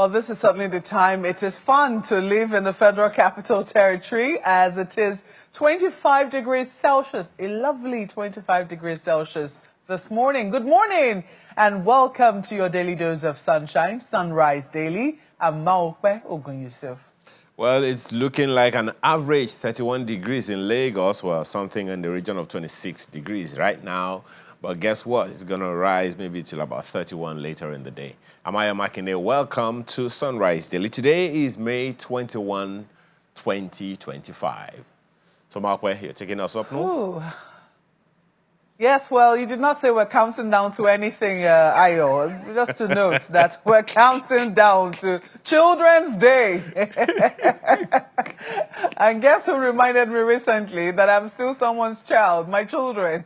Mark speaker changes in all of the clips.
Speaker 1: Well, this is certainly the time it is fun to live in the Federal Capital Territory, as it is 25 degrees Celsius, a lovely 25 degrees Celsius this morning. Good morning and welcome to your daily dose of sunshine, Sunrise Daily. I'm Maokwe Ogun Yusuf.
Speaker 2: Well, it's looking like an average 31 degrees in Lagos, well, something in the region of 26 degrees right now. But guess what? It's going to rise maybe till about 31 later in the day. Amaya Makinde, welcome to Sunrise Daily. Today is May 21, 2025. So, Markwe, you're taking us up north?
Speaker 1: Yes, well, you did not say we're counting down to anything, Ayo. Just to note that we're counting down to Children's Day. And guess who reminded me recently that I'm still someone's child, my children.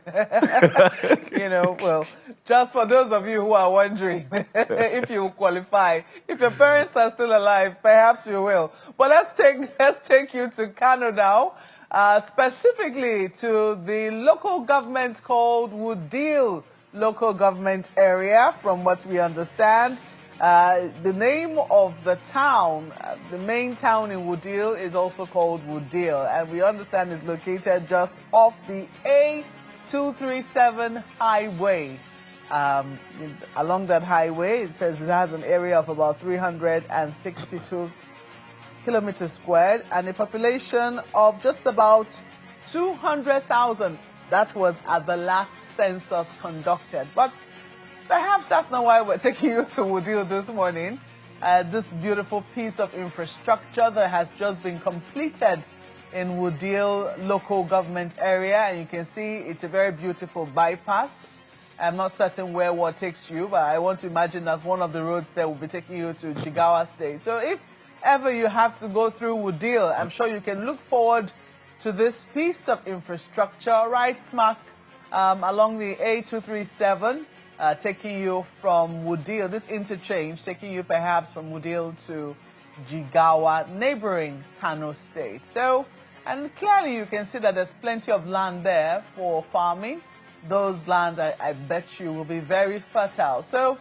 Speaker 1: You know, well, just for those of you who are wondering if you qualify, if your parents are still alive, perhaps you will. But let's take you to Kano now. Specifically to the local government called Wudil local government area, from what we understand. The name of the town, the main town in Wudil, is also called Wudil, and we understand it's located just off the A237 highway. Along that highway, it says it has an area of about 362 kilometers squared and a population of just about 200,000. That was at the last census conducted. But perhaps that's not why we're taking you to Wudil this morning. This beautiful piece of infrastructure that has just been completed in Wudil local government area. And you can see it's a very beautiful bypass. I'm not certain where what takes you, but I want to imagine that one of the roads there will be taking you to Jigawa State. So if ever you have to go through Wudil, I'm sure you can look forward to this piece of infrastructure right smack along the A237, taking you from Wudil, this interchange, taking you perhaps from Wudil to Jigawa, neighboring Kano State. So, and clearly you can see that there's plenty of land there for farming. Those lands, I bet you, will be very fertile. So,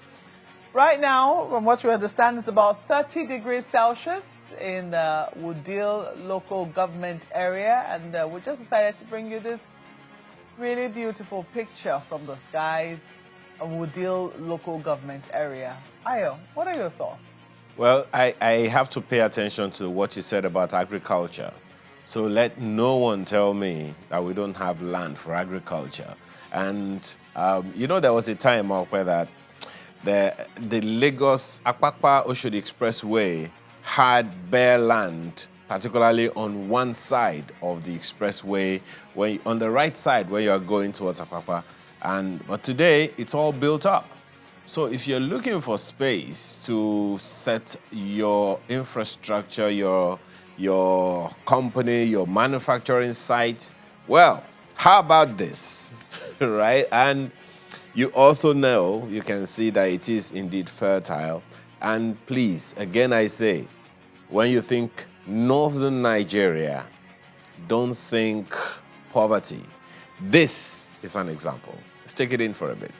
Speaker 1: right now, from what we understand, it's about 30 degrees Celsius in Wudil local government area. And we just decided to bring you this really beautiful picture from the skies of Wudil local government area. Ayo, what are your thoughts?
Speaker 2: Well, I have to pay attention to what you said about agriculture. So let no one tell me that we don't have land for agriculture. And, you know, there was a time where that the Lagos Apapa Oshodi Expressway had bare land, particularly on one side of the expressway, on the right side where you are going towards Apapa. But today it's all built up. So if you're looking for space to set your infrastructure, your company, your manufacturing site, well, how about this, right? And you also know, you can see that it is indeed fertile. And please, again I say, when you think northern Nigeria, don't think poverty. This is an example. Let's take it in for a bit.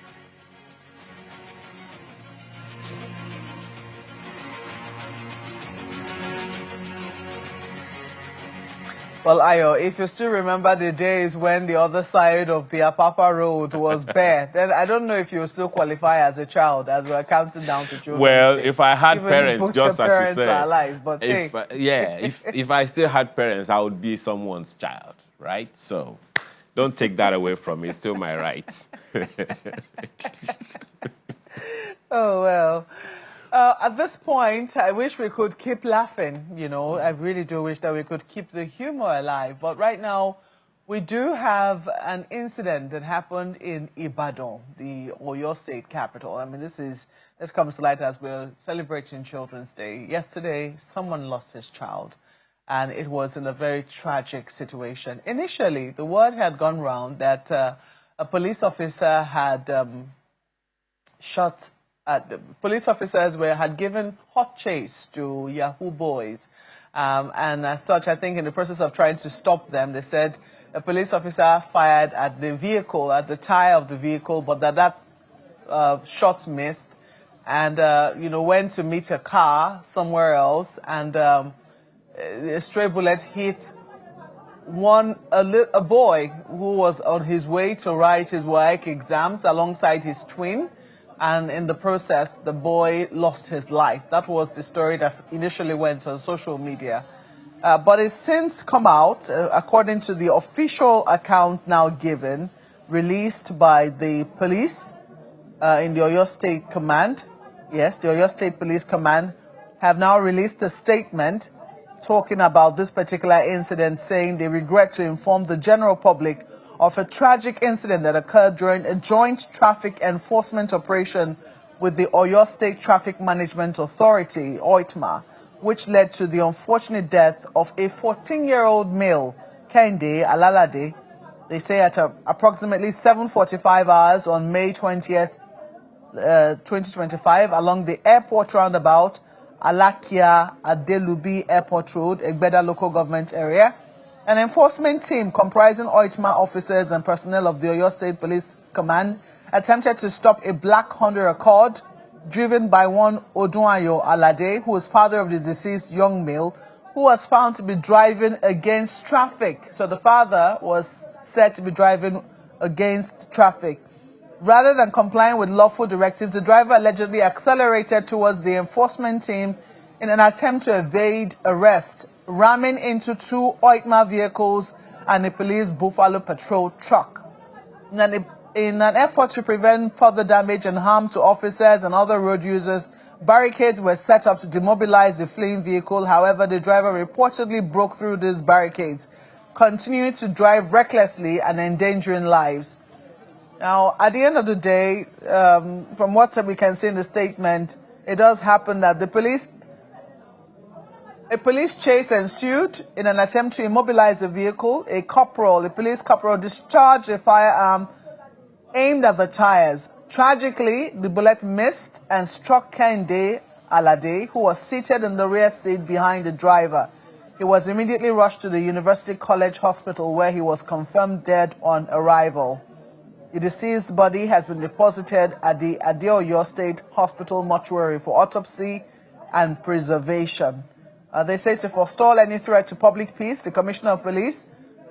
Speaker 1: Well, Ayo, if you still remember the days when the other side of the Apapa Road was bare, then I don't know if you still qualify as a child, as we're counting down to children.
Speaker 2: Well, if I had
Speaker 1: even
Speaker 2: parents, just as
Speaker 1: parents
Speaker 2: you said,
Speaker 1: are alive, but
Speaker 2: if I still had parents, I would be someone's child, right? So don't take that away from me. It's still my right.
Speaker 1: Oh, well. At this point, I wish we could keep laughing, you know. I really do wish that we could keep the humor alive. But right now, we do have an incident that happened in Ibadan, the Oyo State capital. I mean, this comes to light as we're celebrating Children's Day. Yesterday, someone lost his child, and it was in a very tragic situation. Initially, the word had gone round that a police officer had shot. The police officers had given hot chase to Yahoo boys. And as such, I think in the process of trying to stop them, they said a police officer fired at the vehicle, at the tire of the vehicle, but that shot missed. and went to meet a car somewhere else, and a stray bullet hit a boy who was on his way to write his WAEC exams alongside his twin, and in the process, the boy lost his life. That was the story that initially went on social media. But it's since come out, according to the official account now given, released by the police in the Oyo State Command. Yes, the Oyo State Police Command have now released a statement talking about this particular incident, saying they regret to inform the general public of a tragic incident that occurred during a joint traffic enforcement operation with the Oyo State Traffic Management Authority, OITMA, which led to the unfortunate death of a 14-year-old male, Kende Alalade. They say at approximately 7:45 hours on May 20th, 2025, along the airport roundabout, Alakia Adelubi Airport Road, Egbeda local government area. An enforcement team comprising OITMA officers and personnel of the Oyo State Police Command attempted to stop a black Honda Accord driven by one Odunayo Alade, who is father of the deceased young male, who was found to be driving against traffic. So the father was said to be driving against traffic. Rather than complying with lawful directives, the driver allegedly accelerated towards the enforcement team in an attempt to evade arrest, ramming into two OITMA vehicles and a police Buffalo patrol truck. In an effort to prevent further damage and harm to officers and other road users, barricades were set up to demobilize the fleeing vehicle. However, the driver reportedly broke through these barricades, continuing to drive recklessly and endangering lives. Now, at the end of the day, from what we can see in the statement, it does happen that a police chase ensued in an attempt to immobilize the vehicle. A police corporal discharged a firearm aimed at the tires. Tragically, the bullet missed and struck Kende Alade, who was seated in the rear seat behind the driver. He was immediately rushed to the University College Hospital, where he was confirmed dead on arrival. The deceased body has been deposited at the Adeoyo State Hospital mortuary for autopsy and preservation. They say to forestall any threat to public peace, the Commissioner of Police,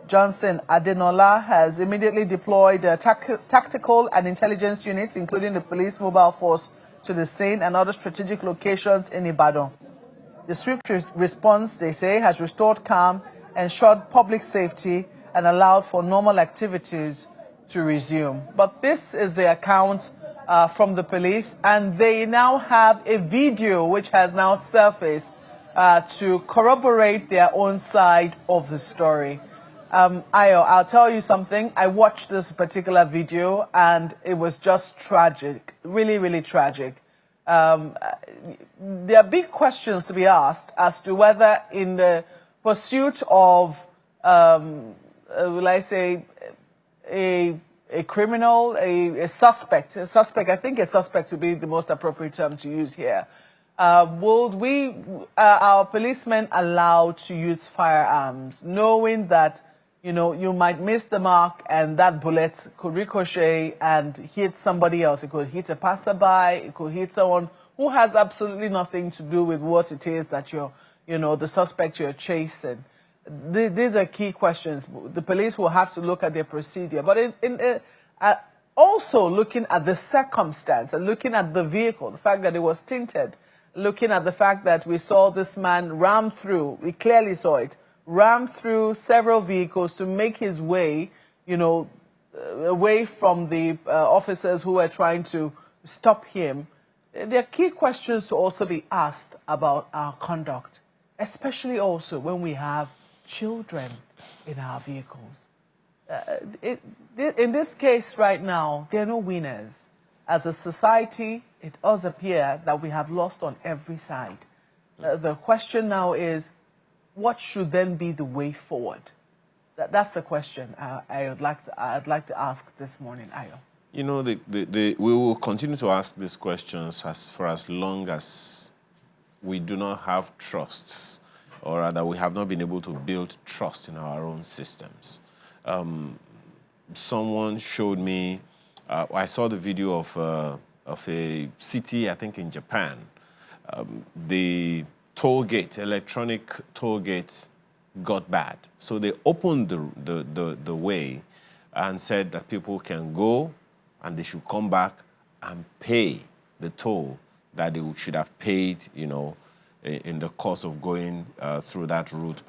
Speaker 1: Johnson Adenola, has immediately deployed tactical and intelligence units, including the police mobile force, to the scene and other strategic locations in Ibadan. The swift response, they say, has restored calm, ensured public safety, and allowed for normal activities to resume. But this is the account from the police, and they now have a video which has now surfaced to corroborate their own side of the story. I'll tell you something. I watched this particular video and it was just tragic, really, really tragic. There are big questions to be asked as to whether in the pursuit of, will I say, a criminal, a suspect, I think a suspect would be the most appropriate term to use here. Would our policemen allowed to use firearms, knowing that, you might miss the mark and that bullet could ricochet and hit somebody else. It could hit a passerby, it could hit someone who has absolutely nothing to do with what it is that the suspect you're chasing. These are key questions. The police will have to look at their procedure, but also looking at the circumstance and looking at the vehicle, the fact that it was tinted, looking at the fact that we saw this man ram through, we clearly saw it, ram through several vehicles to make his way, away from the officers who were trying to stop him. There are key questions to also be asked about our conduct, especially also when we have children in our vehicles. In this case right now, there are no winners. As a society, it does appear that we have lost on every side. The question now is, what should then be the way forward? That's the question I'd like to ask this morning, Ayo.
Speaker 2: We will continue to ask these questions for as long as we do not have trusts, or rather we have not been able to build trust in our own systems. Someone showed me, I saw the video of a city, I think in Japan, the toll gate, electronic toll gate, got bad. So they opened the way and said that people can go and they should come back and pay the toll that they should have paid, you know, in the course of going through that route,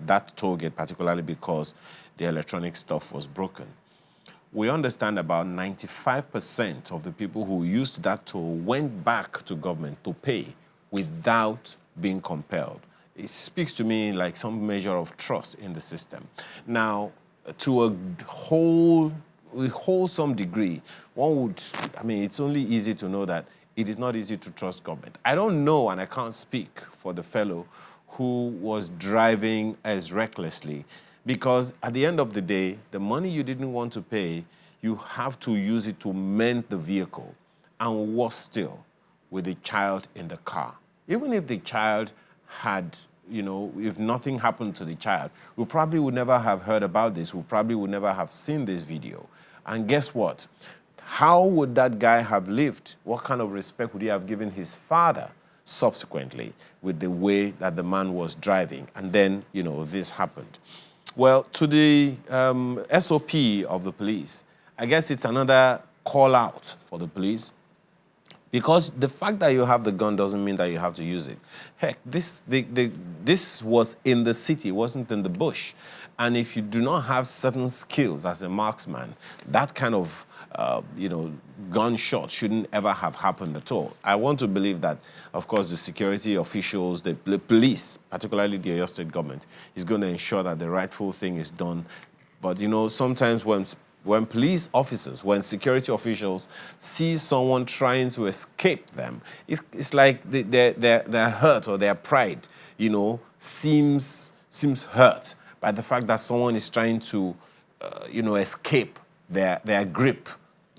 Speaker 2: that toll gate, particularly because the electronic stuff was broken. We understand about 95% of the people who used that toll went back to government to pay without being compelled. It speaks to me like some measure of trust in the system. Now, to a wholesome degree, one would, I mean, it's only easy to know that it is not easy to trust government. I don't know, and I can't speak for the fellow who was driving as recklessly, because at the end of the day, the money you didn't want to pay, you have to use it to mend the vehicle, and worse still, with a child in the car. Even if the child had, you know, if nothing happened to the child, we probably would never have heard about this. We probably would never have seen this video. And guess what? How would that guy have lived? What kind of respect would he have given his father subsequently with the way that the man was driving? And then, you know, this happened. Well, to the SOP of the police, I guess it's another call out for the police, because the fact that you have the gun doesn't mean that you have to use it. Heck, this was in the city, it wasn't in the bush. And if you do not have certain skills as a marksman, that kind of you know, gunshot shouldn't ever have happened at all. I want to believe that, of course, the security officials, the police, particularly the Oyo State government, is going to ensure that the rightful thing is done. But, you know, sometimes when police officers, when security officials see someone trying to escape them, it's like their hurt or their pride, you know, seems hurt by the fact that someone is trying to, you know, escape their grip.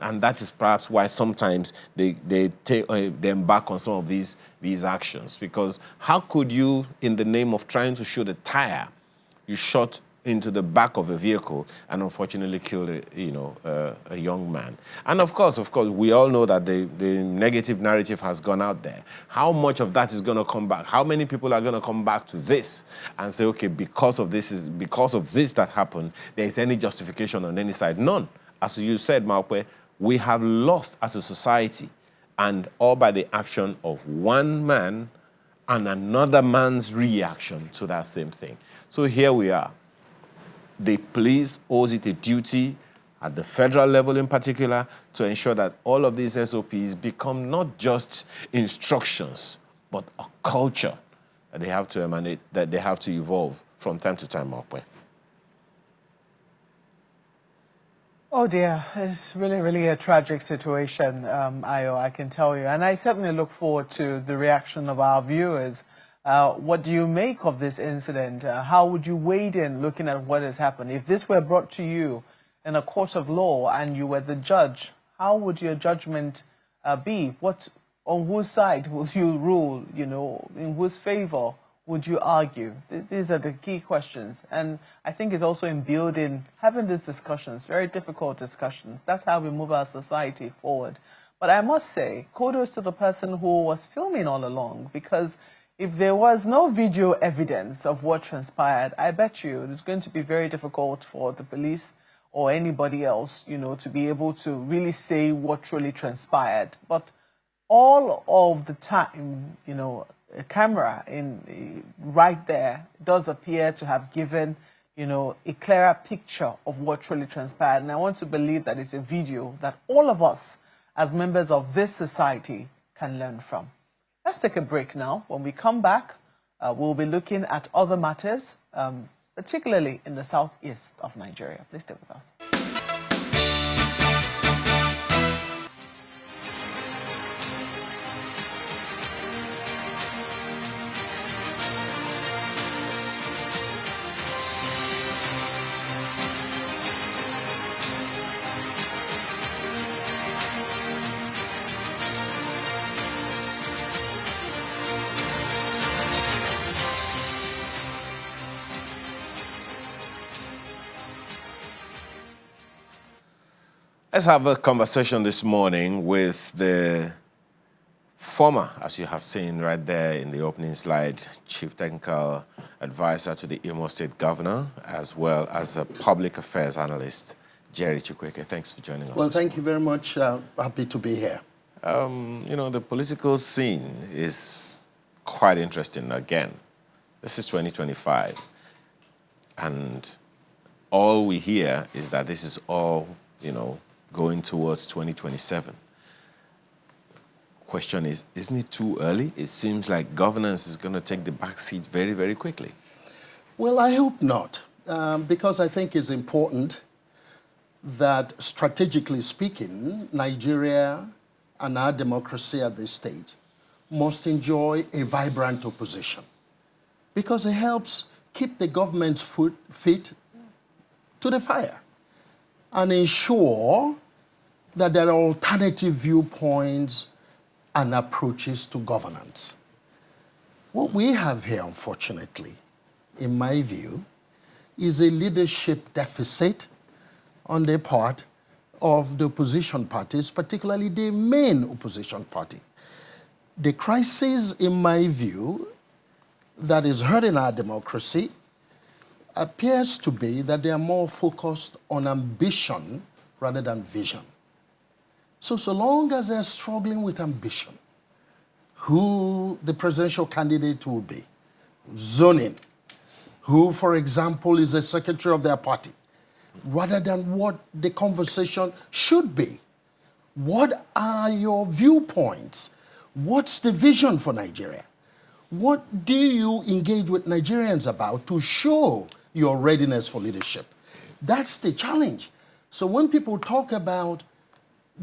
Speaker 2: And that is perhaps why sometimes they embark on some of these actions. Because how could you, in the name of trying to shoot a tire, you shot into the back of a vehicle and unfortunately killed a young man? And of course, we all know that the negative narrative has gone out there. How much of that is going to come back? How many people are going to come back to this and say, okay, because of this that happened, there is any justification on any side? None. As you said, Maupe, we have lost as a society, and all by the action of one man and another man's reaction to that same thing. So here we are. The police owes it a duty at the federal level in particular to ensure that all of these SOPs become not just instructions, but a culture that they have to emanate, that they have to evolve from time to time.
Speaker 1: Oh dear, it's really a tragic situation, Ayo, I can tell you. And I certainly look forward to the reaction of our viewers. What do you make of this incident? How would you wade in looking at what has happened? If this were brought to you in a court of law and you were the judge, how would your judgment be? On whose side will you rule? You know, in whose favor would you argue? These are the key questions. And I think it's also in building, having these discussions, very difficult discussions. That's how we move our society forward. But I must say, kudos to the person who was filming all along, because if there was no video evidence of what transpired, I bet you it's going to be very difficult for the police or anybody else, you know, to be able to really say what truly transpired. But all of the time, you know, a camera right there does appear to have given, you know, a clearer picture of what truly transpired. And I want to believe that it's a video that all of us, as members of this society, can learn from. Let's take a break now. When we come back, we'll be looking at other matters, particularly in the southeast of Nigeria. Please stay with us.
Speaker 2: Let's have a conversation this morning with the former, as you have seen right there in the opening slide, Chief Technical Advisor to the Imo State Governor, as well as a public affairs analyst, Jerry Chukwueke. Thanks for joining us.
Speaker 3: Well, thank you very much. Happy to be here.
Speaker 2: You know, the political scene is quite interesting again. This is 2025, and all we hear is that this is all, you know, going towards 2027. Question is, isn't it too early? It seems like governance is going to take the back seat very, very quickly.
Speaker 3: Well, I hope not, because I think it's important that, strategically speaking, Nigeria and our democracy at this stage must enjoy a vibrant opposition, because it helps keep the government's feet to the fire and ensure that there are alternative viewpoints and approaches to governance. What we have here, unfortunately, in my view, is a leadership deficit on the part of the opposition parties, particularly the main opposition party. The crisis, in my view, that is hurting our democracy appears to be that they are more focused on ambition rather than vision. So long as they're struggling with ambition, who the presidential candidate will be, zoning, who, for example, is the secretary of their party, rather than what the conversation should be. What are your viewpoints? What's the vision for Nigeria? What do you engage with Nigerians about to show your readiness for leadership? That's the challenge. So when people talk about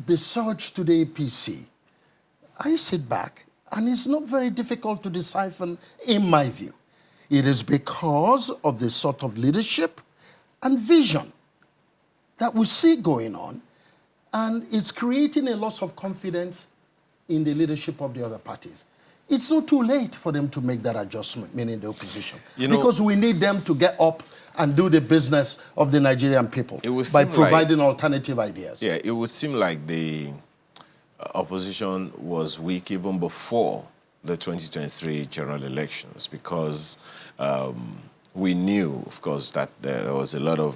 Speaker 3: the surge to the APC, I sit back and it's not very difficult to decipher, in my view. It is because of the sort of leadership and vision that we see going on, and it's creating a loss of confidence in the leadership of the other parties. It's not too late for them to make that adjustment, meaning the opposition, because we need them to get up and do the business of the Nigerian people by providing alternative ideas.
Speaker 2: Yeah, it would seem like the opposition was weak even before the 2023 general elections, because we knew, of course, that there was a lot of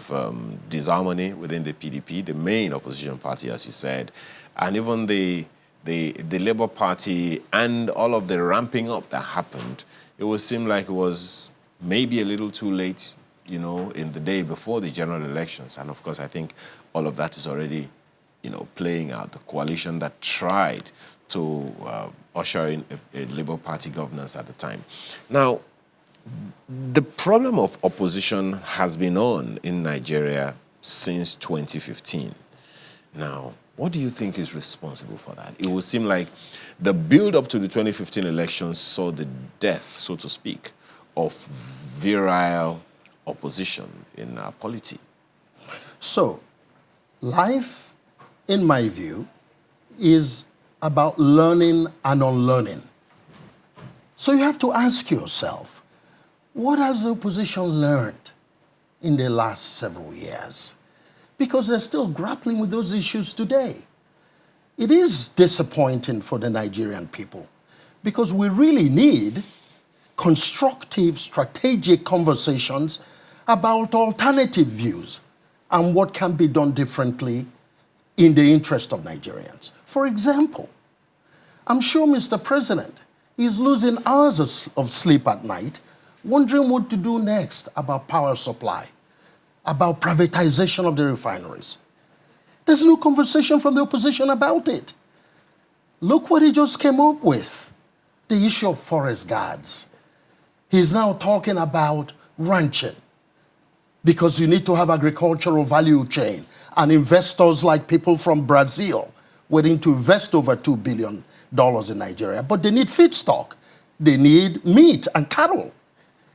Speaker 2: disharmony within the PDP, the main opposition party, as you said, and even the Labour Party, and all of the ramping up that happened. It would seem like it was maybe a little too late, you know, in the day before the general elections. And of course, I think all of that is already, you know, playing out. The coalition that tried to usher in a Labour Party governance at the time. Now, the problem of opposition has been on in Nigeria since 2015. Now, what do you think is responsible for that? It would seem like the build-up to the 2015 elections saw the death, so to speak, of virile opposition in our polity.
Speaker 3: So, life, in my view, is about learning and unlearning. So you have to ask yourself, what has the opposition learned in the last several years? Because they're still grappling with those issues today. It is disappointing for the Nigerian people, because we really need constructive, strategic conversations about alternative views and what can be done differently in the interest of Nigerians. For example, I'm sure Mr. President is losing hours of sleep at night, wondering what to do next about power supply, about privatization of the refineries. There's no conversation from the opposition about it. Look what he just came up with, the issue of forest guards. He's now talking about ranching, because you need to have agricultural value chain, and investors like people from Brazil willing to invest over $2 billion in Nigeria. But they need feedstock. They need meat and cattle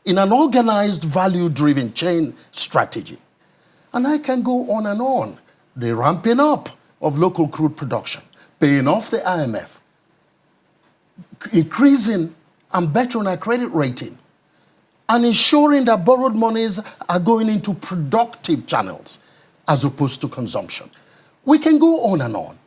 Speaker 3: in an organized, value-driven chain strategy. And I can go on and on. The ramping up of local crude production, paying off the IMF, increasing and bettering our credit rating, and ensuring that borrowed monies are going into productive channels as opposed to consumption. We can go on and on.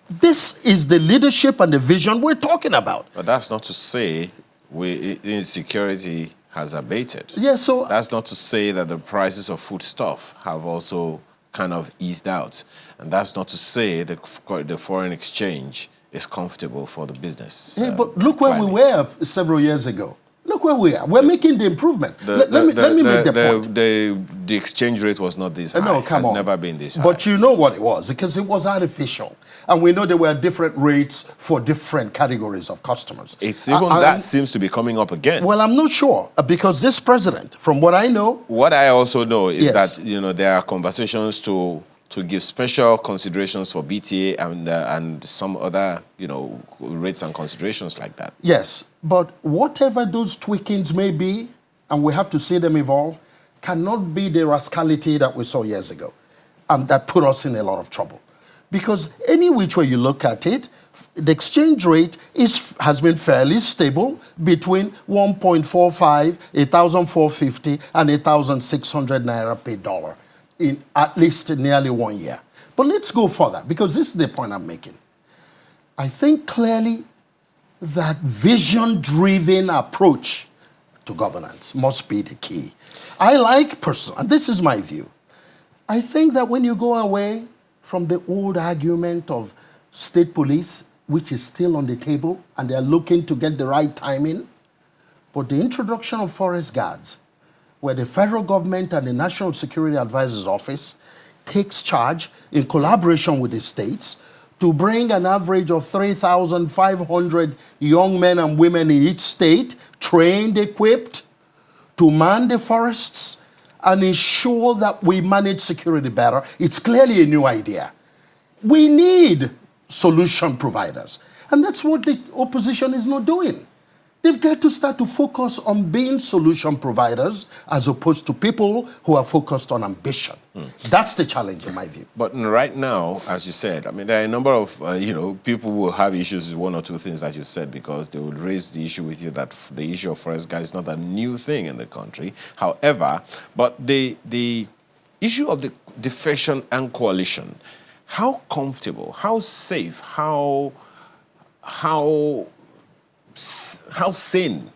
Speaker 3: This is the leadership and the vision we're talking about.
Speaker 2: But that's not to say insecurity has abated.
Speaker 3: Yeah, so
Speaker 2: that's not to say that the prices of foodstuff have also kind of eased out. And that's not to say that the foreign exchange is comfortable for the business.
Speaker 3: Yeah, but look where we were several years ago. Look where we are. We're making the improvements. Let me make the point.
Speaker 2: The exchange rate was not this high.
Speaker 3: No, come on.
Speaker 2: It's never been this high.
Speaker 3: But you know what it was, because it was artificial. And we know there were different rates for different categories of customers.
Speaker 2: It's even that seems to be coming up again.
Speaker 3: Well, I'm not sure, because this president, from what I know...
Speaker 2: What I also know is
Speaker 3: yes.
Speaker 2: that, there are conversations to give special considerations for BTA and some other, rates and considerations like that.
Speaker 3: Yes, but whatever those tweakings may be, and we have to see them evolve, cannot be the rascality that we saw years ago, and that put us in a lot of trouble. Because any which way you look at it, the exchange rate has been fairly stable between 1.45, 1,450, and 1,600 naira per dollar in at least nearly 1 year. But let's go further, because this is the point I'm making. I think clearly that vision-driven approach to governance must be the key. I like personally, and this is my view, I think that when you go away from the old argument of state police, which is still on the table, and they're looking to get the right timing, but the introduction of forest guards, where the federal government and the National Security Advisor's Office takes charge in collaboration with the states to bring an average of 3,500 young men and women in each state, trained, equipped, to man the forests and ensure that we manage security better. It's clearly a new idea. We need solution providers. And that's what the opposition is not doing. They've got to start to focus on being solution providers as opposed to people who are focused on ambition. That's the challenge in my view.
Speaker 2: But right now, as you said, there are a number of, people will have issues with one or two things that you said, because they would raise the issue with you that the issue of forest guards is not a new thing in the country. However, but the issue of the defection and coalition, how comfortable, how safe, how sane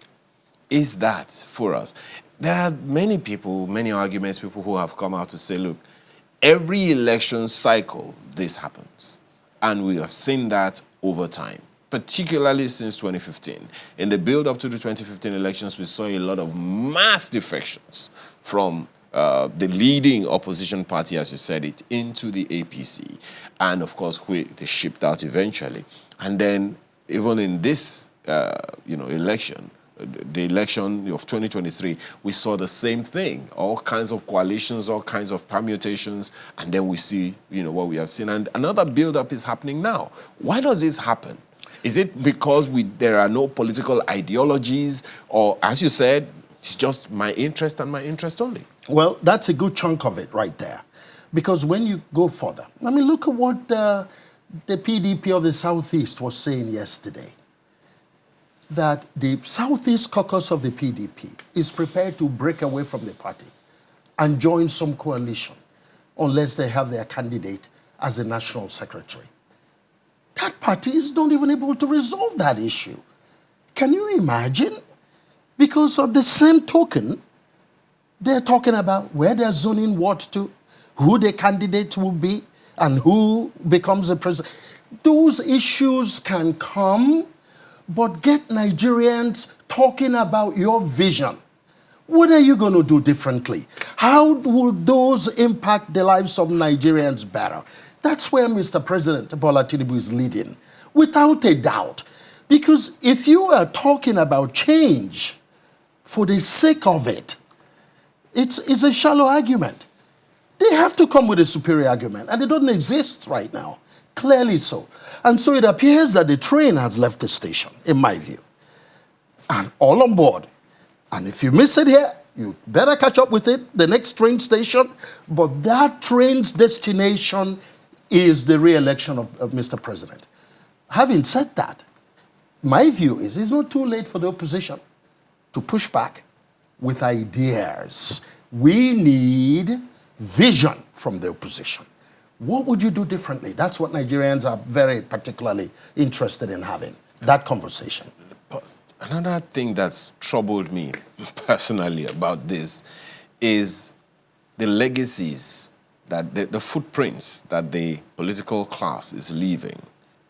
Speaker 2: is that for us? There are many people, many arguments, people who have come out to say, look, every election cycle, this happens. And we have seen that over time, particularly since 2015. In the build-up to the 2015 elections, we saw a lot of mass defections from the leading opposition party, as you said it, into the APC. And of course, they shipped out eventually. And then even in this election, the election of 2023, we saw the same thing, all kinds of coalitions, all kinds of permutations, and then we see, what we have seen. And another build-up is happening now. Why does this happen? Is it because there are no political ideologies, or, as you said, it's just my interest and my interest only?
Speaker 3: Well, that's a good chunk of it right there. Because when you go further, look at what the PDP of the Southeast was saying yesterday. That the Southeast caucus of the PDP is prepared to break away from the party and join some coalition unless they have their candidate as the national secretary. That party is not even able to resolve that issue. Can you imagine? Because of the same token, they're talking about where they're zoning what to, who the candidate will be, and who becomes the president. Those issues can come, but get Nigerians talking about your vision. What are you going to do differently? How will those impact the lives of Nigerians better? That's where Mr. President Bola Tinubu is leading, without a doubt. Because if you are talking about change for the sake of it, it's a shallow argument. They have to come with a superior argument, and it doesn't exist right now. Clearly so. And so it appears that the train has left the station, in my view. And all on board. And if you miss it here, you better catch up with it, the next train station. But that train's destination is the re-election of Mr. President. Having said that, my view is it's not too late for the opposition to push back with ideas. We need vision from the opposition. What would you do differently? That's what Nigerians are very particularly interested in having, that conversation.
Speaker 2: But another thing that's troubled me personally about this is the legacies, that the footprints that the political class is leaving,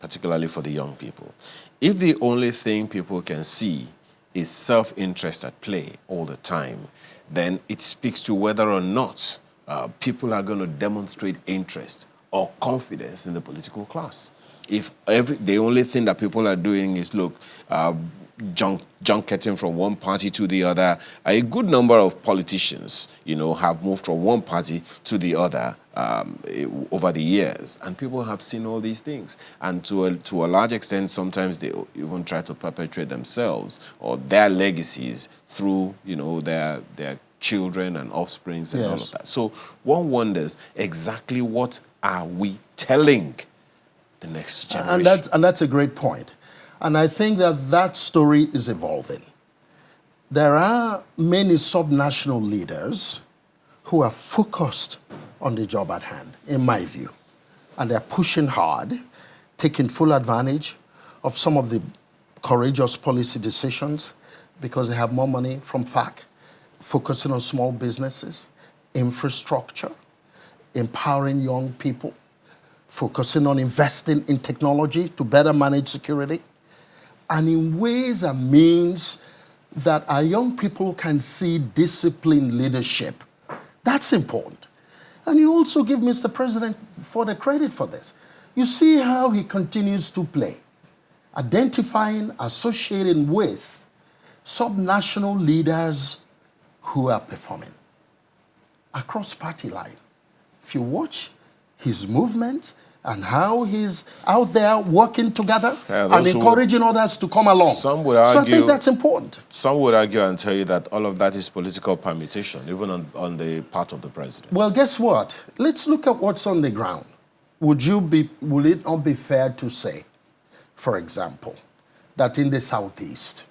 Speaker 2: particularly for the young people. If the only thing people can see is self-interest at play all the time, then it speaks to whether or not people are going to demonstrate interest or confidence in the political class. If the only thing that people are doing is, look, junketing from one party to the other, a good number of politicians, have moved from one party to the other over the years, and people have seen all these things. And to a large extent, sometimes they even try to perpetuate themselves or their legacies through, their children and offsprings and all of that. So one wonders exactly what are we telling the next generation?
Speaker 3: And that's a great point. And I think that story is evolving. There are many subnational leaders who are focused on the job at hand, in my view. And they're pushing hard, taking full advantage of some of the courageous policy decisions because they have more money from FAC, focusing on small businesses, infrastructure, empowering young people, focusing on investing in technology to better manage security, and in ways and means that our young people can see disciplined leadership. That's important. And you also give Mr. President for the credit for this. You see how he continues to play, identifying, associating with subnational leaders who are performing across party line. If you watch his movement and how he's out there working together and encouraging others to come along.
Speaker 2: Some would argue,
Speaker 3: so I think that's important.
Speaker 2: Some would argue and tell you that all of that is political permutation, even on the part of the president.
Speaker 3: Well, guess what? Let's look at what's on the ground. Would it not be fair to say, for example, that in the Southeast,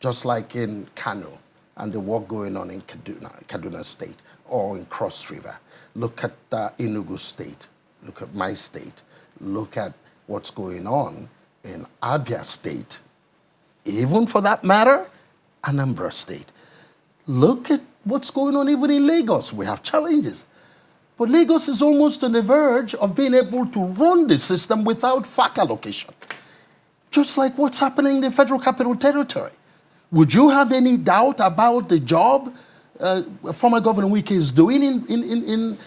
Speaker 3: just like in Kano and the work going on in Kaduna State or in Cross River, look at Enugu State, look at my state, look at what's going on in Abia State, even for that matter, Anambra State. Look at what's going on even in Lagos. We have challenges. But Lagos is almost on the verge of being able to run the system without FAC allocation, just like what's happening in the Federal Capital Territory. Would you have any doubt about the job former Governor Wike is doing in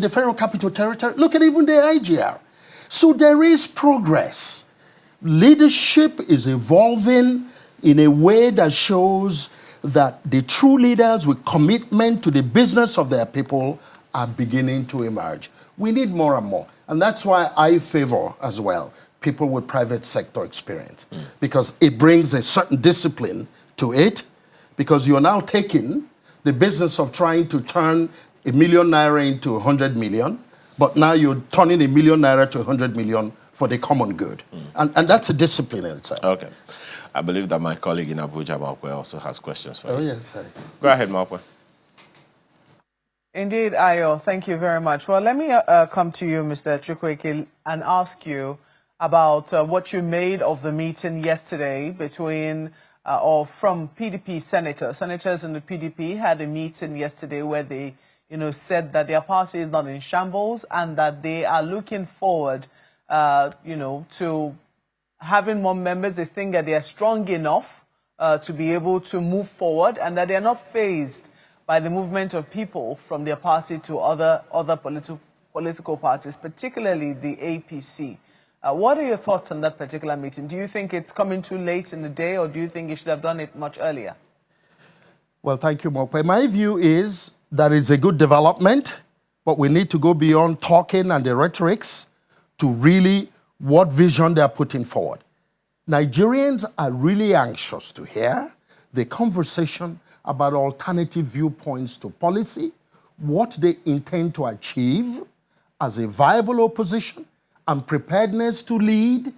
Speaker 3: the Federal Capital Territory? Look at even the IGR. So there is progress. Leadership is evolving in a way that shows that the true leaders with commitment to the business of their people are beginning to emerge. We need more and more. And that's why I favor as well people with private sector experience, because it brings a certain discipline to it, because you're now taking the business of trying to turn ₦1 million into 100 million, but now you're turning ₦1 million to 100 million for the common good. And that's a discipline in itself.
Speaker 2: Okay. I believe that my colleague in Abuja, Mapwe, also has questions for you.
Speaker 3: Oh, yes.
Speaker 2: Go ahead, Mapwe.
Speaker 1: Indeed, Ayo, thank you very much. Well, let me come to you, Mr. Chukwueke, and ask you about what you made of the meeting yesterday between or from PDP senators. Senators in the PDP had a meeting yesterday where they, said that their party is not in shambles and that they are looking forward, to having more members. They think that they are strong enough to be able to move forward and that they are not fazed by the movement of people from their party to other political parties, particularly the APC. What are your thoughts on that particular meeting? Do you think it's coming too late in the day, or do you think you should have done it much earlier?
Speaker 3: Well, thank you, Mokwe. My view is that it's a good development, but we need to go beyond talking and the rhetorics to really what vision they're putting forward. Nigerians are really anxious to hear the conversation about alternative viewpoints to policy, what they intend to achieve as a viable opposition, and preparedness to lead.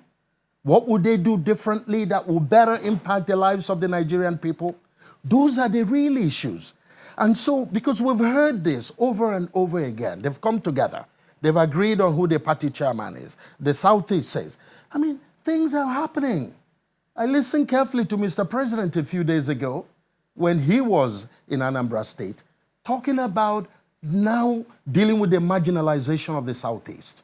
Speaker 3: What would they do differently that will better impact the lives of the Nigerian people? Those are the real issues. And so, because we've heard this over and over again, they've come together They've agreed on who the party chairman is. The Southeast says. I mean, things are happening. I listened carefully to Mr. President a few days ago when he was in Anambra State, talking about now dealing with the marginalization of the Southeast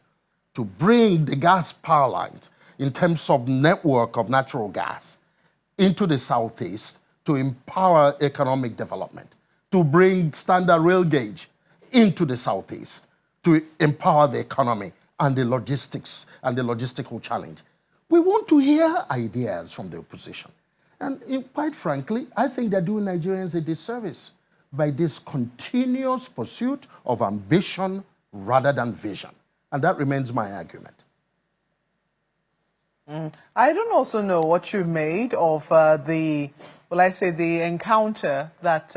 Speaker 3: to bring the gas power lines in terms of network of natural gas into the Southeast to empower economic development, to bring standard rail gauge into the Southeast to empower the economy and the logistics and the logistical challenge. We want to hear ideas from the opposition. And quite frankly, I think they're doing Nigerians a disservice by this continuous pursuit of ambition rather than vision. And that remains my argument.
Speaker 1: I don't also know what you made of the encounter that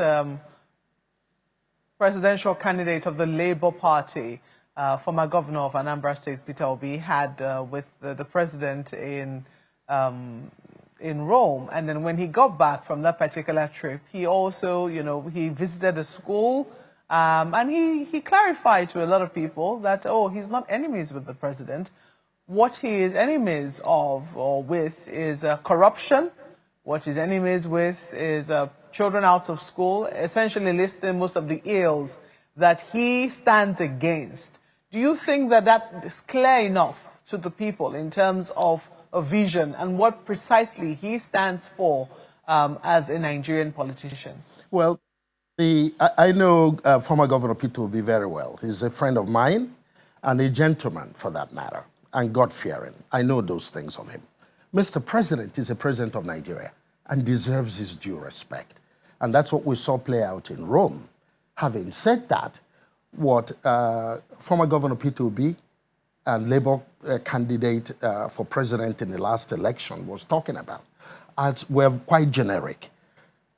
Speaker 1: presidential candidate of the Labour Party, former governor of Anambra State, Peter Obi, had with the president in Rome. And then when he got back from that particular trip, he also, he visited a school and he clarified to a lot of people that, oh, he's not enemies with the president. What he is enemies of or with is corruption. What he's enemies with is children out of school, essentially listing most of the ills that he stands against. Do you think that that is clear enough to the people in terms of a vision and what precisely he stands for as a Nigerian politician?
Speaker 3: Well, I know former Governor Peter Obi very well. He's a friend of mine and a gentleman for that matter, and God-fearing. I know those things of him. Mr. President is a president of Nigeria and deserves his due respect. And that's what we saw play out in Rome. Having said that, what former Governor Peter Obi and Labour candidate for president in the last election was talking about were quite generic.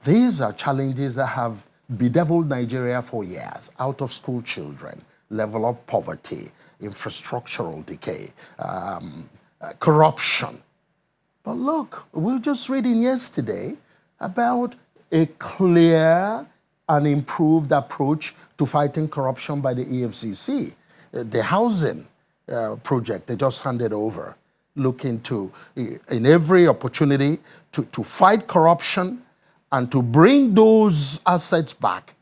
Speaker 3: These are challenges that have bedeviled Nigeria for years: out-of-school children, level of poverty, infrastructural decay, corruption. But look, we were just reading yesterday about a clear and improved approach to fighting corruption by the EFCC. The housing project they just handed over, looking to, in every opportunity, to fight corruption and to bring those assets back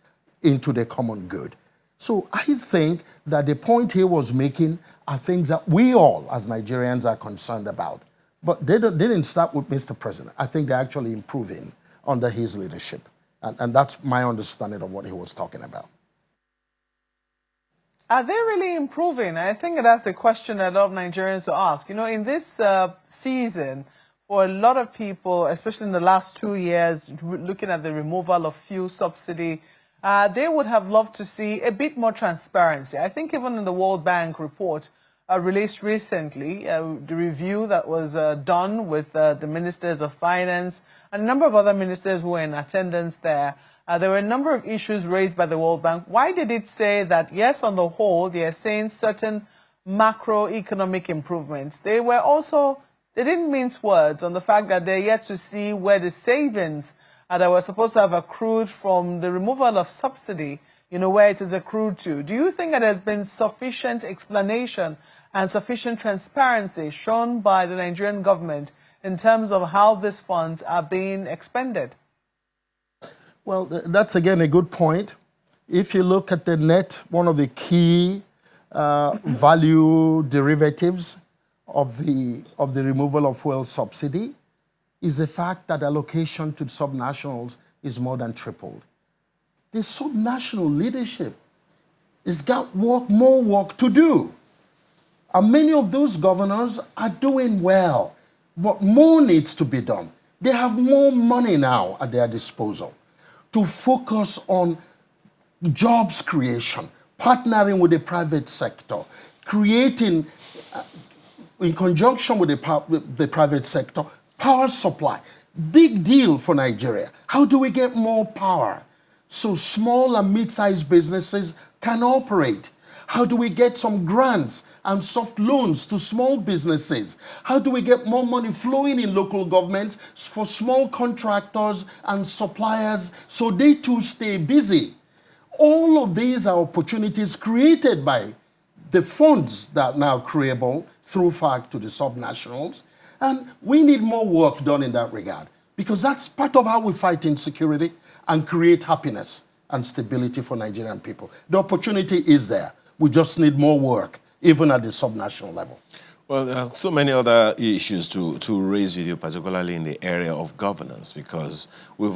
Speaker 3: into the common good. So I think that the point he was making are things that we all as Nigerians are concerned about. But they didn't start with Mr. President. I think they're actually improving under his leadership. And that's my understanding of what he was talking about.
Speaker 1: Are they really improving? I think that's the question that a lot of Nigerians will ask. In this season, for a lot of people, especially in the last 2 years, looking at the removal of fuel subsidy, they would have loved to see a bit more transparency. I think even in the World Bank report released recently, the review that was done with the ministers of finance and a number of other ministers who were in attendance there, there were a number of issues raised by the World Bank. Why did it say that, yes, on the whole, they are saying certain macroeconomic improvements? They didn't mince words on the fact that they're yet to see where the savings that were supposed to have accrued from the removal of subsidy, where it is accrued to. Do you think that there's been sufficient explanation and sufficient transparency shown by the Nigerian government in terms of how these funds are being expended?
Speaker 3: Well, that's again a good point. If you look at the net, one of the key value derivatives of the removal of fuel subsidy is the fact that allocation to subnationals is more than tripled. The subnational leadership has got more work to do. And many of those governors are doing well, but more needs to be done. They have more money now at their disposal to focus on jobs creation, partnering with the private sector, creating, in conjunction with the private sector, power supply. Big deal for Nigeria. How do we get more power so small and mid-sized businesses can operate? How do we get some grants and soft loans to small businesses? How do we get more money flowing in local governments for small contractors and suppliers so they too stay busy? All of these are opportunities created by the funds that are now creable through FAC to the subnationals. And we need more work done in that regard, because that's part of how we fight insecurity and create happiness and stability for Nigerian people. The opportunity is there. We just need more work, even at the subnational level.
Speaker 2: Well, there are so many other issues to raise with you, particularly in the area of governance, because we've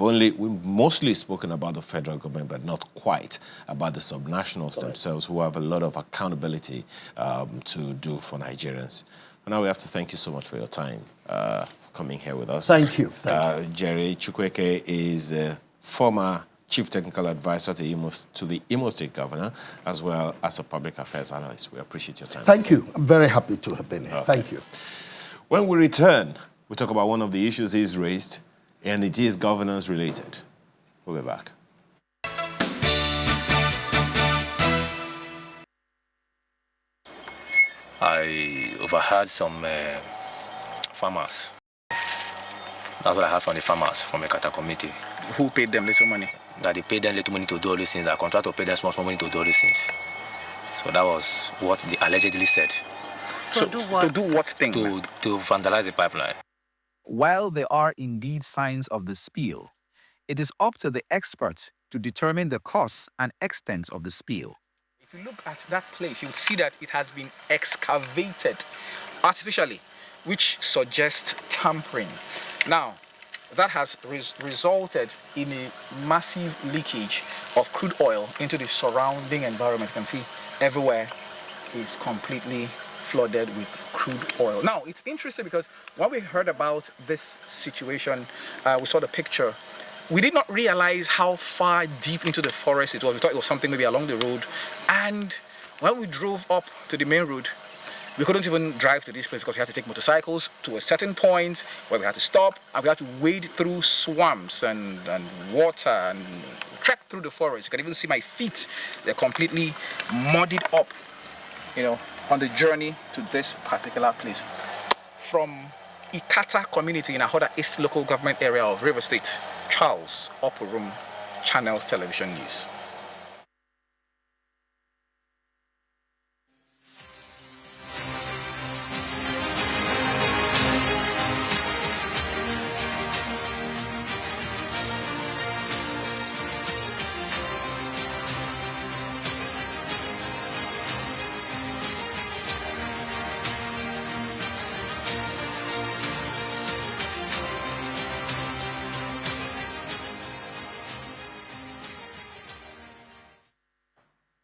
Speaker 2: mostly spoken about the federal government, but not quite about the subnationals themselves, who have a lot of accountability to do for Nigerians. And now we have to thank you so much for your time for coming here with us.
Speaker 3: Thank you. Thank you.
Speaker 2: Jerry Chukwueke is a former Chief Technical Advisor to the Imo State Governor, as well as a public affairs analyst. We appreciate your time.
Speaker 3: Thank you. I'm very happy to have been here. Okay. Thank you.
Speaker 2: When we return, we talk about one of the issues he's raised, and it is governance related. We'll be back.
Speaker 4: I overheard some farmers. That's what I heard from the farmers from the Ekata committee.
Speaker 5: Who paid them little money?
Speaker 4: That they paid them little money to do all these things. That contractor paid them small money to do all these things. So that was what they allegedly said.
Speaker 5: To do what thing?
Speaker 4: To vandalize the pipeline.
Speaker 6: While there are indeed signs of the spill, it is up to the experts to determine the costs and extent of the spill.
Speaker 5: If you look at that place, you'll see that it has been excavated artificially, which suggests tampering. Now, that has resulted in a massive leakage of crude oil into the surrounding environment. You can see everywhere is completely flooded with crude oil. Now, it's interesting because when we heard about this situation, we saw the picture. We did not realize how far deep into the forest it was. We thought it was something maybe along the road. And when we drove up to the main road, we couldn't even drive to this place because we had to take motorcycles to a certain point where we had to stop, and we had to wade through swamps and water and trek through the forest. You can even see my feet. They're completely muddied up, you know, on the journey to this particular place. From Ikata community in Ahoda East local government area of River State, Charles Oporum, Channels Television News.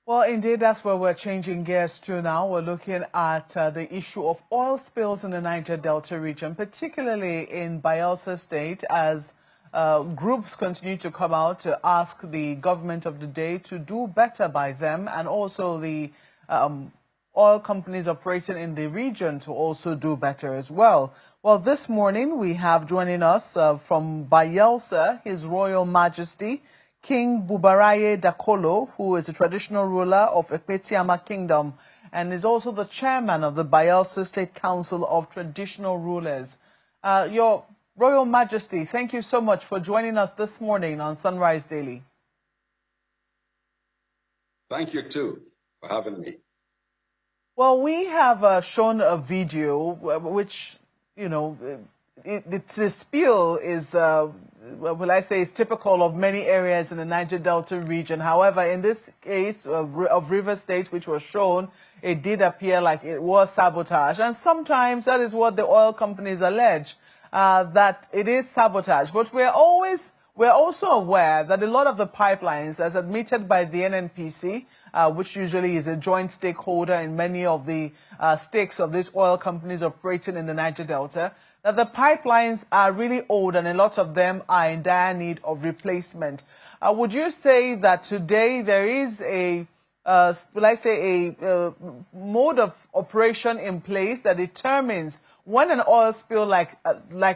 Speaker 1: Well, indeed, that's where we're changing gears to now. We're looking at the issue of oil spills in the Niger Delta region, particularly in Bayelsa State, as groups continue to come out to ask the government of the day to do better by them, and also the oil companies operating in the region to also do better as well. Well, this morning we have joining us from Bayelsa, His Royal Majesty, King Bubaraye Dakolo, who is a traditional ruler of Ekpetiama Kingdom and is also the chairman of the Bayelsa State Council of Traditional Rulers. Your Royal Majesty, thank you so much for joining us this morning on Sunrise Daily.
Speaker 7: Thank you, too, for having me.
Speaker 1: Well, we have shown a video which, you know, the spill is, will I say, is typical of many areas in the Niger Delta region. However, in this case of River State, which was shown, it did appear like it was sabotage. And sometimes that is what the oil companies allege, that it is sabotage. But we're also aware that a lot of the pipelines, as admitted by the NNPC, which usually is a joint stakeholder in many of the stakes of these oil companies operating in the Niger Delta, that the pipelines are really old and a lot of them are in dire need of replacement. Would you say that today there is a, will I say, a mode of operation in place that determines when an oil spill like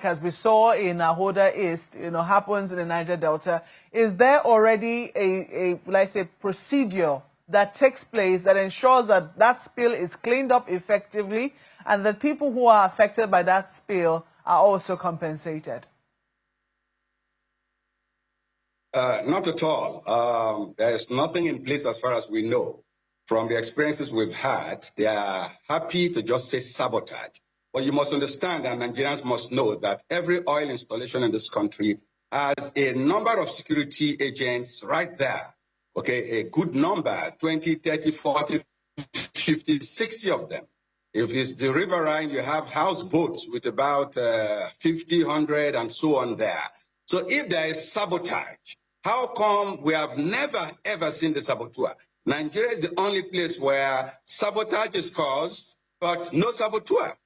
Speaker 1: as we saw in Ahoda East, you know, happens in the Niger Delta? Is there already a will I say, procedure that takes place that ensures that that spill is cleaned up effectively and the people who are affected by that spill are also compensated?
Speaker 7: Not at all. There is nothing in place as far as we know from the experiences we've had, they are happy to just say sabotage. But you must understand, and Nigerians must know, that every oil installation in this country has a number of security agents right there. Okay, a good number, 20, 30, 40, 50, 60 of them. If it's the riverine, you have houseboats with about 50, 100, and so on there. So if there is sabotage, how come we have never, ever seen the saboteur? Nigeria is the only place where sabotage is caused, but no saboteur.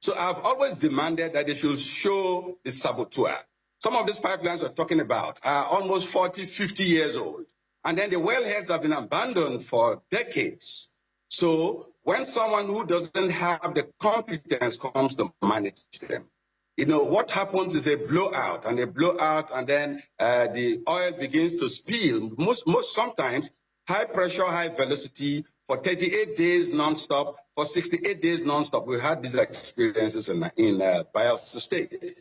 Speaker 7: So I've always demanded that they should show the saboteur. Some of these pipelines we're talking about are almost 40, 50 years old. And then the wellheads have been abandoned for decades. So when someone who doesn't have the competence comes to manage them, you know, what happens is a blowout, and then the oil begins to spill. Sometimes high pressure, high velocity for 38 days nonstop, for 68 days nonstop. We had these experiences in Bayelsa State.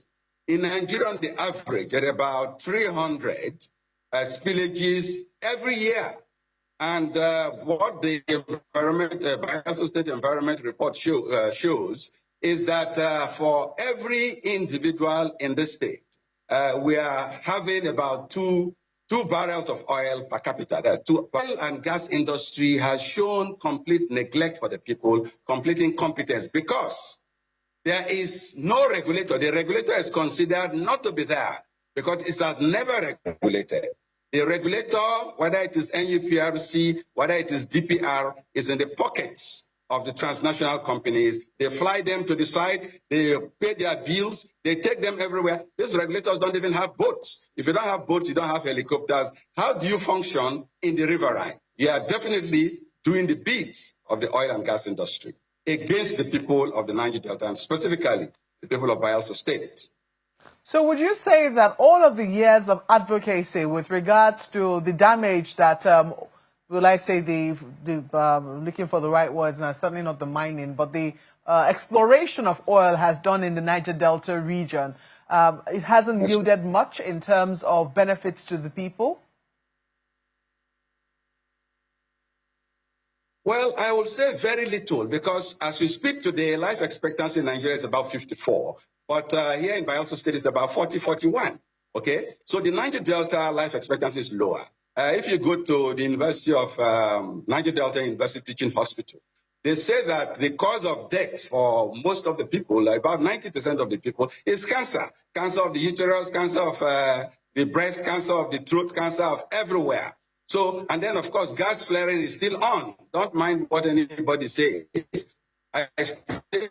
Speaker 7: In Nigeria, on the average, at about 300 spillages every year. And what the Bayelsa State Environment Report shows is that for every individual in the state, we are having about two barrels of oil per capita. Oil and gas industry has shown complete neglect for the people, complete incompetence, because there is no regulator. The regulator is considered not to be there because it has never regulated. The regulator, whether it is NUPRC, whether it is DPR, is in the pockets of the transnational companies. They fly them to the site, they pay their bills, they take them everywhere. These regulators don't even have boats. If you don't have boats, you don't have helicopters. How do you function in the riverine? You are definitely doing the beat of the oil and gas industry against the people of the Niger Delta, and specifically the people of Bayelsa State.
Speaker 1: So would you say that all of the years of advocacy with regards to the damage that, will I say, looking for the right words now, certainly not the mining, but the exploration of oil has done in the Niger Delta region, it hasn't yielded much in terms of benefits to the people?
Speaker 7: Well, I will say very little, because as we speak today, life expectancy in Nigeria is about 54. But here in Bayelsa State, it's about 40, 41. Okay? So the Niger Delta life expectancy is lower. If you go to the University of Niger Delta University Teaching Hospital, they say that the cause of death for most of the people, like about 90% of the people, is cancer. Cancer of the uterus, cancer of the breast, cancer of the throat, cancer of everywhere. So, and then, of course, gas flaring is still on. Don't mind what anybody says. I stay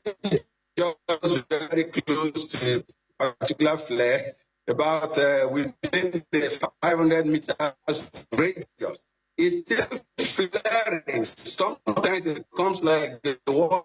Speaker 7: just very close to a particular flare, about within the 500 meters radius. It's still flaring. Sometimes it comes like the world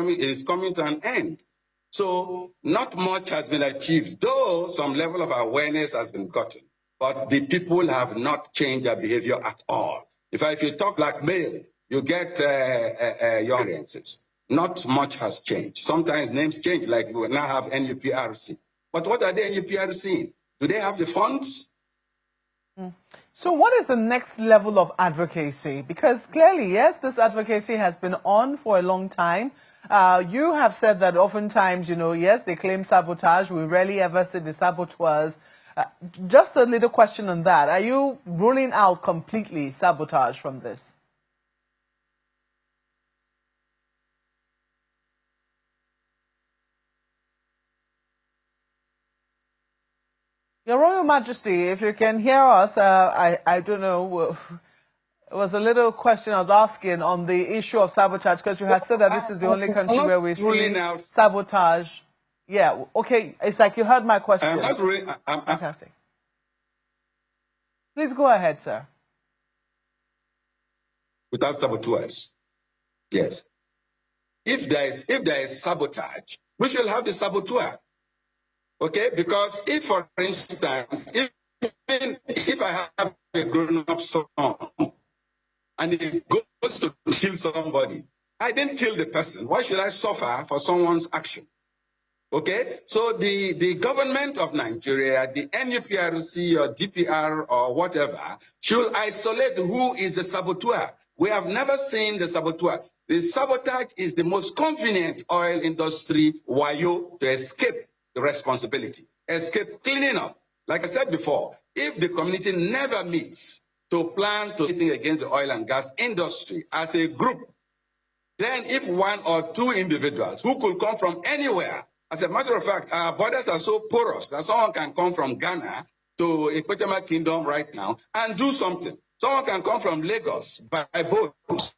Speaker 7: is coming to an end. So not much has been achieved, though some level of awareness has been gotten. But the people have not changed their behavior at all. If you talk blackmail, you get your experiences. Not much has changed. Sometimes names change, like we now have NUPRC. But what are the NUPRC? Do they have the funds?
Speaker 1: So what is the next level of advocacy? Because clearly, yes, this advocacy has been on for a long time. You have said that oftentimes, yes, they claim sabotage. We rarely ever see the saboteurs. Just a little question on that. Are you ruling out completely sabotage from this? Your Royal Majesty, if you can hear us, I don't know, it was a little question I was asking on the issue of sabotage, because you have said that this is the only country where we see sabotage. Yeah, okay, it's like you heard my question.
Speaker 7: I'm not really,
Speaker 1: Fantastic. Please go ahead, sir.
Speaker 7: Without saboteurs, yes. If there is sabotage, we shall have the saboteur. Okay, because if, for instance, if I have a grown-up son and he goes to kill somebody, I didn't kill the person. Why should I suffer for someone's action? Okay, so the government of Nigeria, the NUPRC or DPR or whatever, should isolate who is the saboteur. We have never seen the saboteur. The sabotage is the most convenient oil industry wayo to escape the responsibility, escape cleaning up. Like I said before, if the community never meets to plan to anything against the oil and gas industry as a group, then if one or two individuals who could come from anywhere, as a matter of fact, our borders are so porous that someone can come from Ghana to Equatorial Kingdom right now and do something. Someone can come from Lagos by boat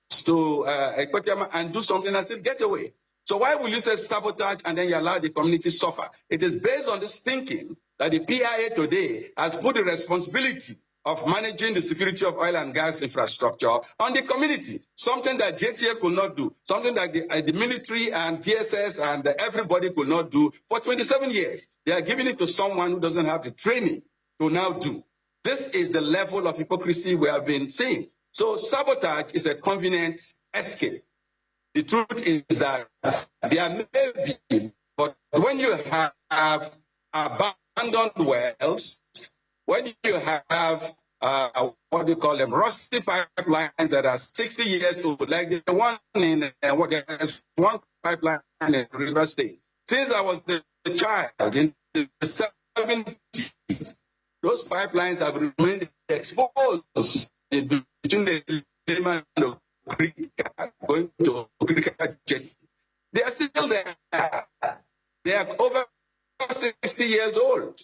Speaker 7: to Equatorial and do something and still get away. So why will you say sabotage and then you allow the community suffer? It is based on this thinking that the PIA today has put the responsibility of managing the security of oil and gas infrastructure on the community, something that JTF could not do, something that the military and DSS and everybody could not do for 27 years. They are giving it to someone who doesn't have the training to now do. This is the level of hypocrisy we have been seeing. So sabotage is a convenient escape. The truth is that there may be, but when you have abandoned wells, when you have what do you call them, rusty pipelines that are 60 years old, like the one in there's one pipeline in River State. Since I was the child in the 70s, those pipelines have remained exposed between the Lehman and the Creek, going to Creek Jetty. They are still there. They are over 60 years old.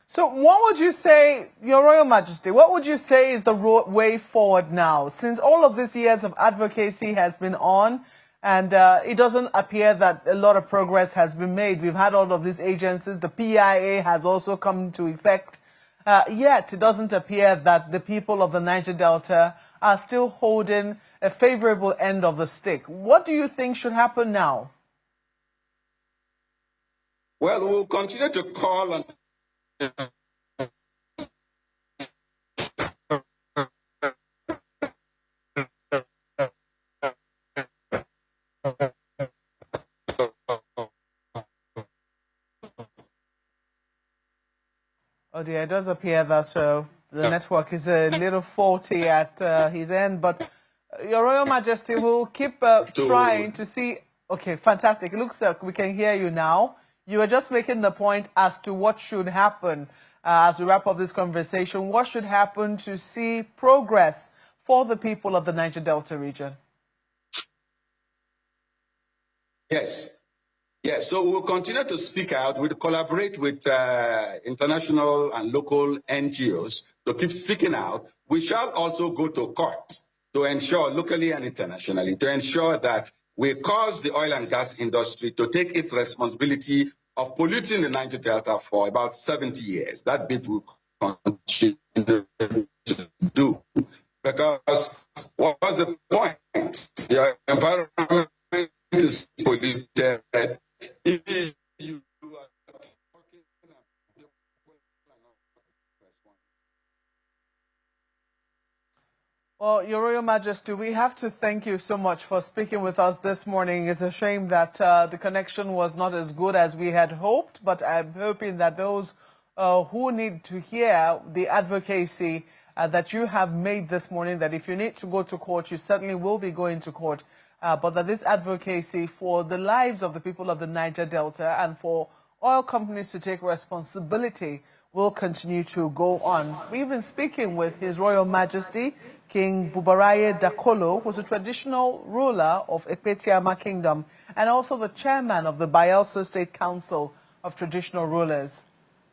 Speaker 1: So what would you say, Your Royal Majesty, what would you say is the way forward now? Since all of these years of advocacy has been on, and it doesn't appear that a lot of progress has been made. We've had all of these agencies. The PIA has also come into effect. Yet it doesn't appear that the people of the Niger Delta are still holding a favorable end of the stick. What do you think should happen now?
Speaker 7: Well, we'll continue to call on
Speaker 1: Oh dear, it does appear that the network is a little faulty at his end, but Your Royal Majesty will keep trying to see. Okay, fantastic. It looks like we can hear you now. You were just making the point as to what should happen as we wrap up this conversation. What should happen to see progress for the people of the Niger Delta region?
Speaker 7: Yes. Yes, so we'll continue to speak out. We'll collaborate with international and local NGOs to keep speaking out. We shall also go to court to ensure, locally and internationally, to ensure that we cause the oil and gas industry to take its responsibility of polluting the Niger Delta for about 70 years. That bit will continue to do. Because what was the point? The environment is polluted.
Speaker 1: Well, Your Royal Majesty, we have to thank you so much for speaking with us this morning. It's a shame that the connection was not as good as we had hoped, but I'm hoping that those who need to hear the advocacy that you have made this morning, that if you need to go to court, you certainly will be going to court, but that this advocacy for the lives of the people of the Niger Delta and for oil companies to take responsibility will continue to go on. We've been speaking with His Royal Majesty, King Bubaraye Dakolo, who's a traditional ruler of Ekpetiama Kingdom and also the chairman of the Bayelsa State Council of Traditional Rulers.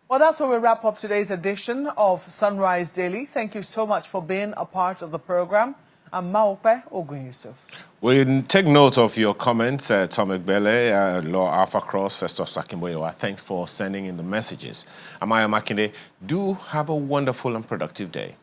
Speaker 1: Well, that's where we wrap up today's edition of Sunrise Daily. Thank you so much for being a part of the program. I'm Maupe Ogun Yusuf.
Speaker 2: We'll take note of your comments, Tom Egbele, Law Alpha Cross, Festus Sakimboyewa. Thanks for sending in the messages. Amaya Makinde, do have a wonderful and productive day.